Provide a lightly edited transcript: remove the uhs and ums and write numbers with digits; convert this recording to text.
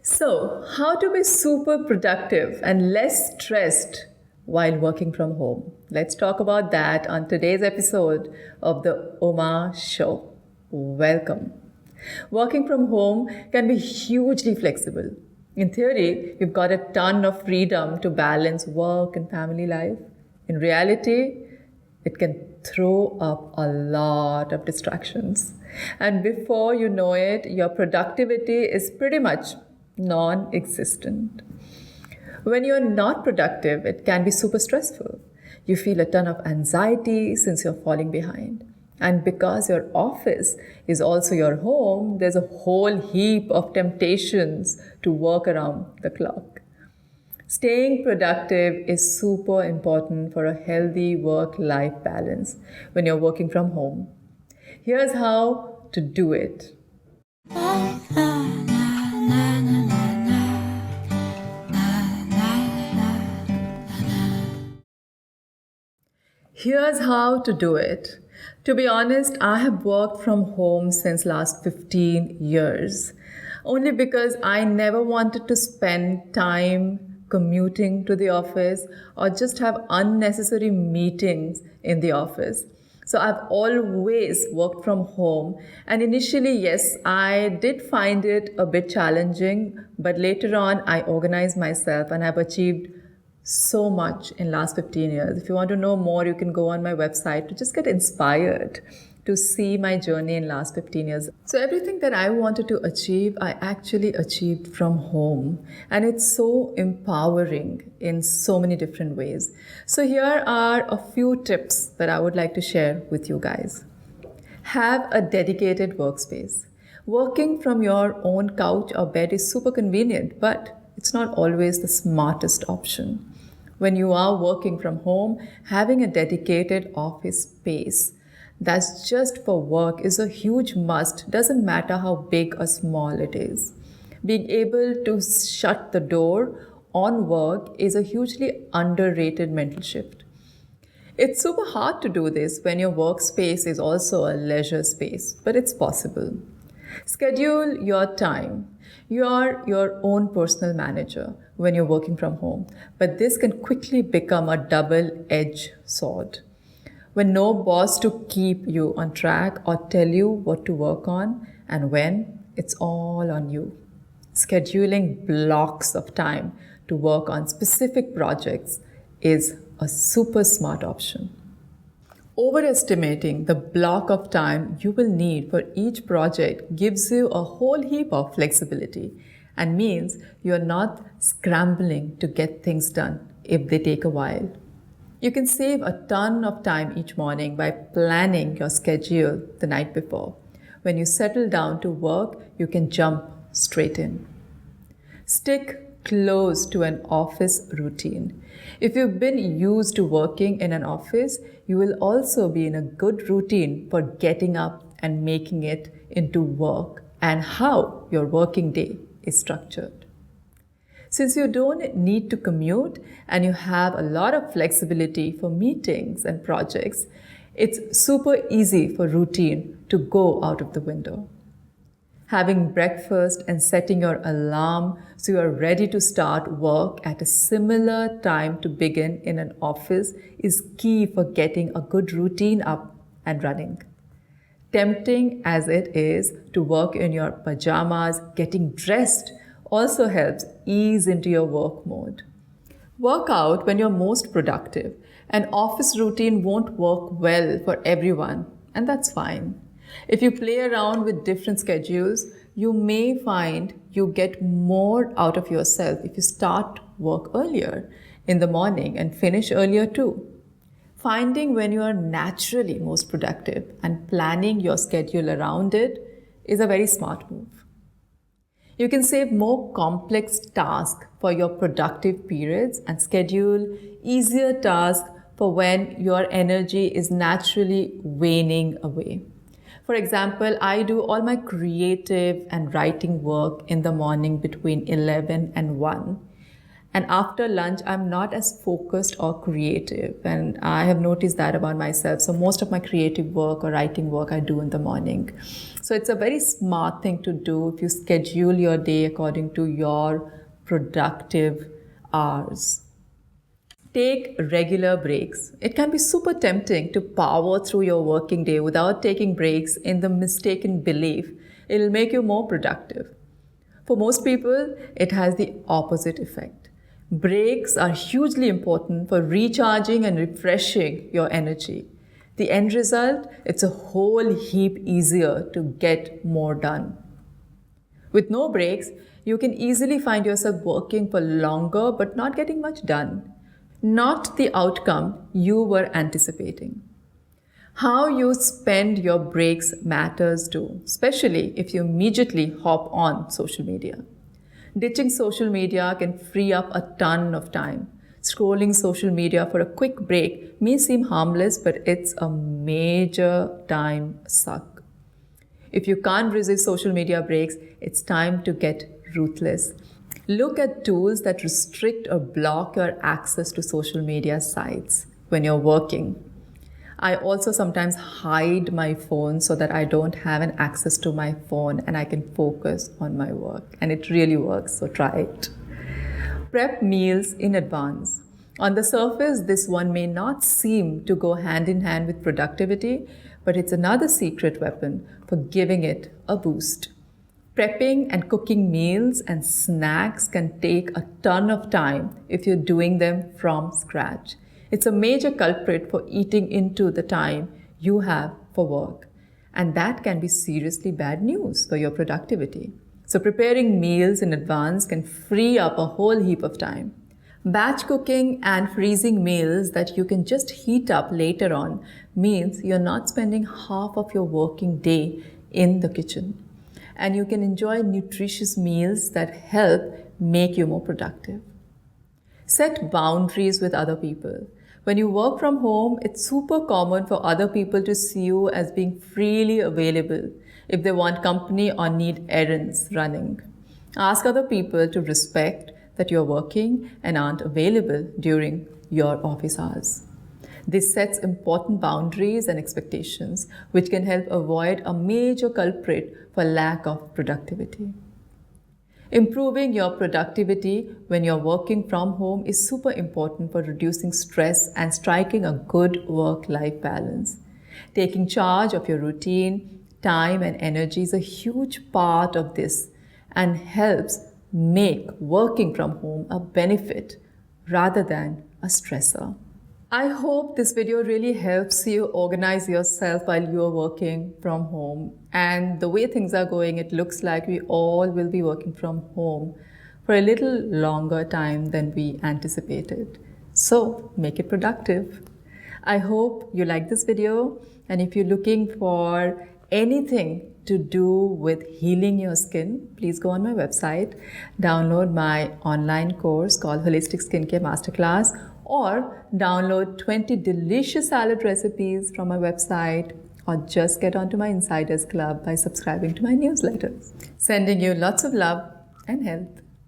So, how to be super productive and less stressed while working from home? Let's talk about that on today's episode of the Oma Show. Welcome. Working from home can be hugely flexible. In theory, you've got a ton of freedom to balance work and family life. In reality, it can throw up a lot of distractions. And before you know it, your productivity is pretty much non existent. When you're not productive, it can be super stressful. You feel a ton of anxiety since you're falling behind. And because your office is also your home, there's a whole heap of temptations to work around the clock. Staying productive is super important for a healthy work life balance when you're working from home. Here's how to do it. Here's how to do it. To be honest, I have worked from home since last 15 years. Only because I never wanted to spend time commuting to the office or just have unnecessary meetings in the office. So I've always worked from home. And initially, yes, I did find it a bit challenging, but later on I organized myself and I've achieved so much in last 15 years. If you want to know more, you can go on my website to just get inspired to see my journey in last 15 years. So everything that I wanted to achieve, I actually achieved from home. And it's so empowering in so many different ways. So here are a few tips that I would like to share with you guys. Have a dedicated workspace. Working from your own couch or bed is super convenient, but it's not always the smartest option. When you are working from home, having a dedicated office space that's just for work is a huge must. Doesn't matter how big or small it is. Being able to shut the door on work is a hugely underrated mental shift. It's super hard to do this when your workspace is also a leisure space, but it's possible. Schedule your time. You are your own personal manager when you're working from home, but this can quickly become a double-edged sword. When no boss to keep you on track or tell you what to work on and when, it's all on you. Scheduling blocks of time to work on specific projects is a super smart option. Overestimating the block of time you will need for each project gives you a whole heap of flexibility and means you are not scrambling to get things done if they take a while. You can save a ton of time each morning by planning your schedule the night before. When you settle down to work, you can jump straight in. Stick close to an office routine. If you've been used to working in an office, you will also be in a good routine for getting up and making it into work and how your working day is structured. Since you don't need to commute and you have a lot of flexibility for meetings and projects, it's super easy for routine to go out of the window. Having breakfast and setting your alarm so you are ready to start work at a similar time to begin in an office is key for getting a good routine up and running. Tempting as it is to work in your pajamas, getting dressed also helps ease into your work mode. Work out when you're most productive. An office routine won't work well for everyone, and that's fine. If you play around with different schedules, you may find you get more out of yourself if you start work earlier in the morning and finish earlier too. Finding when you are naturally most productive and planning your schedule around it is a very smart move. You can save more complex tasks for your productive periods and schedule easier tasks for when your energy is naturally waning away. For example, I do all my creative and writing work in the morning between 11 and 1. And after lunch, I'm not as focused or creative. And I have noticed that about myself. So most of my creative work or writing work I do in the morning. So it's a very smart thing to do if you schedule your day according to your productive hours. Take regular breaks. It can be super tempting to power through your working day without taking breaks in the mistaken belief it'll make you more productive. For most people, it has the opposite effect. Breaks are hugely important for recharging and refreshing your energy. The end result, it's a whole heap easier to get more done. With no breaks, you can easily find yourself working for longer but not getting much done. Not the outcome you were anticipating. How you spend your breaks matters too, especially if you immediately hop on social media. Ditching social media can free up a ton of time. Scrolling social media for a quick break may seem harmless, but it's a major time suck. If you can't resist social media breaks, it's time to get ruthless. Look at tools that restrict or block your access to social media sites when you're working. I also sometimes hide my phone so that I don't have an access to my phone and I can focus on my work. And it really works, so try it. Prep meals in advance. On the surface, this one may not seem to go hand in hand with productivity, but it's another secret weapon for giving it a boost. Prepping and cooking meals and snacks can take a ton of time if you're doing them from scratch. It's a major culprit for eating into the time you have for work. And that can be seriously bad news for your productivity. So preparing meals in advance can free up a whole heap of time. Batch cooking and freezing meals that you can just heat up later on means you're not spending half of your working day in the kitchen. And you can enjoy nutritious meals that help make you more productive. Set boundaries with other people. When you work from home, it's super common for other people to see you as being freely available if they want company or need errands running. Ask other people to respect that you're working and aren't available during your office hours. This sets important boundaries and expectations, which can help avoid a major culprit for lack of productivity. Improving your productivity when you're working from home is super important for reducing stress and striking a good work-life balance. Taking charge of your routine, time, and energy is a huge part of this and helps make working from home a benefit rather than a stressor. I hope this video really helps you organize yourself while you're working from home. And the way things are going, it looks like we all will be working from home for a little longer time than we anticipated. So make it productive. I hope you like this video. And if you're looking for anything to do with healing your skin, please go on my website, download my online course called Holistic Skincare Masterclass, or download 20 delicious salad recipes from my website, or just get onto my Insiders Club by subscribing to my newsletters. Sending you lots of love and health.